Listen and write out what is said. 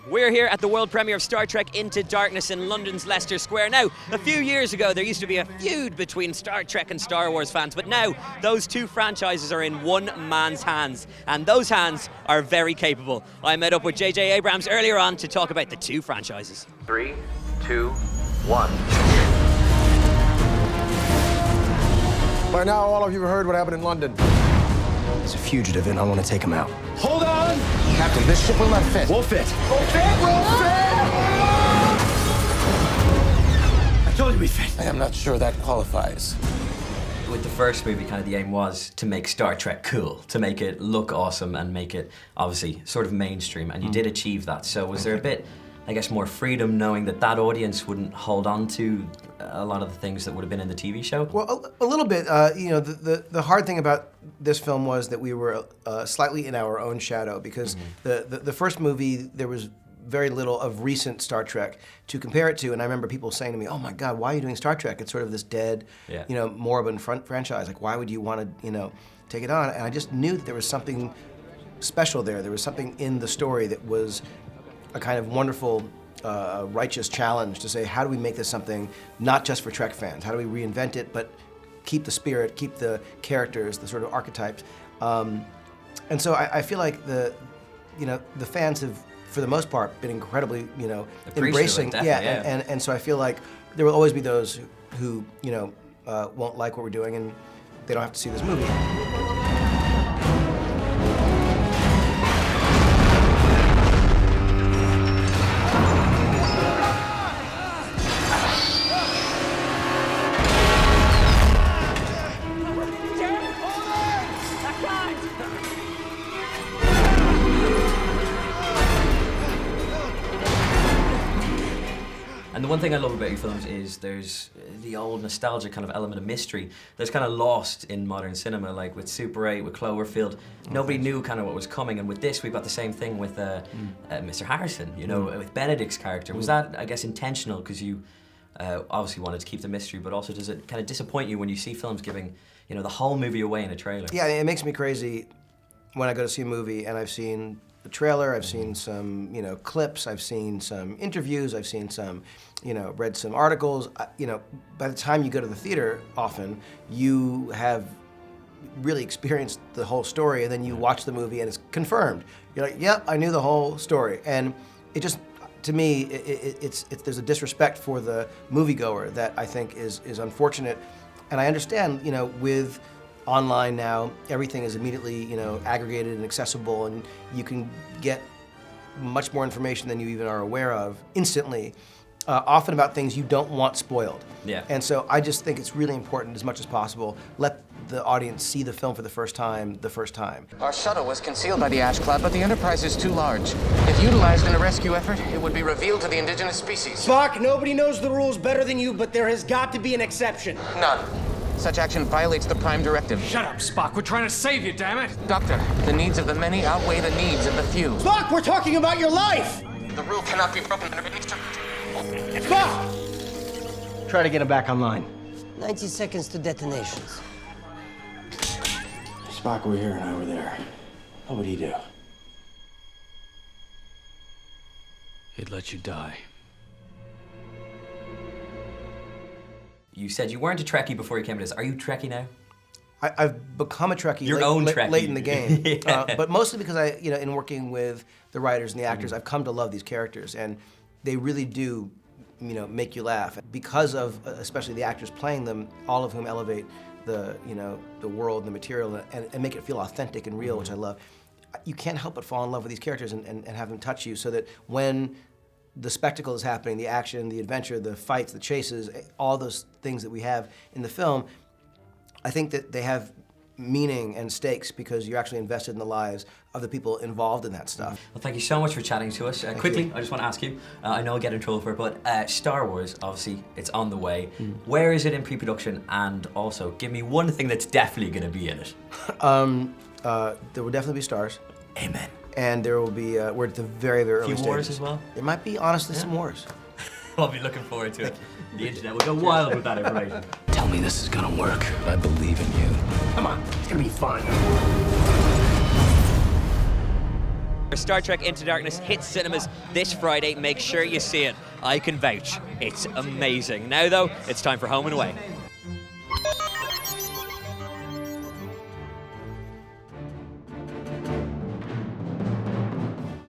We're here at the world premiere of Star Trek Into Darkness in London's Leicester Square. Now, a few years ago, there used to be a feud between Star Trek and Star Wars fans, but now those two franchises are in one man's hands, and those hands are very capable. I met up with JJ Abrams earlier on to talk about the two franchises. 3, 2, 1. By now, all of you have heard what happened in London. He's a fugitive, and I want to take him out. Hold on! Captain, this ship will not fit. We'll fit. We'll fit! We'll fit! I told you we fit. I am not sure that qualifies. With the first movie, kind of the aim was to make Star Trek cool, to make it look awesome and make it, obviously, sort of mainstream, and you did achieve that. So was there a bit, I guess, more freedom knowing that that audience wouldn't hold on to a lot of the things that would have been in the TV show? Well, a little bit. You know, the hard thing about this film was that we were slightly in our own shadow, because the first movie, there was very little of recent Star Trek to compare it to, and I remember people saying to me, "Oh my God, why are you doing Star Trek? It's sort of this dead, you know, moribund franchise. Like, why would you want to, you know, take it on?" And I just knew that there was something special there. There was something in the story that was a kind of wonderful, righteous challenge to say, how do we make this something not just for Trek fans? How do we reinvent it, but keep the spirit, keep the characters, the sort of archetypes? And so I feel like the fans have, for the most part, been incredibly, you know, embracing. And so I feel like there will always be those who you know, won't like what we're doing, and they don't have to see this movie. And the one thing I love about your films is there's the old nostalgia kind of element of mystery that's kind of lost in modern cinema, like with Super 8, with Cloverfield. Nobody knew kind of what was coming, and with this we've got the same thing with Mr. Harrison, you know, with Benedict's character. Was that, I guess, intentional, because you obviously wanted to keep the mystery, but also does it kind of disappoint you when you see films giving, you know, the whole movie away in a trailer? Yeah, it makes me crazy when I go to see a movie and I've seen the trailer, I've seen some, you know, clips, I've seen some interviews, I've seen some, you know, read some articles. You know, by the time you go to the theater, often, you have really experienced the whole story, and then you watch the movie and it's confirmed. You're like, yep, I knew the whole story. And it just, to me, there's a disrespect for the moviegoer that I think is unfortunate. And I understand, you know, with online now, everything is immediately, you know, aggregated and accessible, and you can get much more information than you even are aware of instantly, often about things you don't want spoiled. Yeah. And so I just think it's really important, as much as possible, let the audience see the film for the first time. Our shuttle was concealed by the ash cloud, but the Enterprise is too large. If utilized in a rescue effort, it would be revealed to the indigenous species. Spock, nobody knows the rules better than you, but there has got to be an exception. None. Such action violates the Prime Directive. Shut up, Spock. We're trying to save you, damn it. Doctor, the needs of the many outweigh the needs of the few. Spock, we're talking about your life! The rule cannot be broken. Spock! Try to get him back online. 90 seconds to detonations. Spock were here and I were there. What would he do? He'd let you die. You said you weren't a Trekkie before you came to this. Are you Trekkie now? I've become a Trekkie late in the game, but mostly because I, you know, in working with the writers and the actors, I've come to love these characters, and they really do, you know, make you laugh because of, especially the actors playing them, all of whom elevate the, you know, the world and the material and make it feel authentic and real, which I love. You can't help but fall in love with these characters and have them touch you, so that when the spectacle is happening, the action, the adventure, the fights, the chases, all those things that we have in the film, I think that they have meaning and stakes because you're actually invested in the lives of the people involved in that stuff. Well, thank you so much for chatting to us. Quickly, I just want to ask you, I know I'll get in trouble for it, but Star Wars, obviously, it's on the way. Where is it in pre-production? And also, give me one thing that's definitely going to be in it. There will definitely be stars. Amen. And there will be, we're at the very, very early stages. A few wars as well? There might be, honestly, some wars. I'll be looking forward to it. The internet will go wild with that information. Tell me this is gonna work. I believe in you. Come on, it's gonna be fun. Star Trek Into Darkness hits cinemas this Friday. Make sure you see it. I can vouch. It's amazing. Now, though, it's time for Home and Away.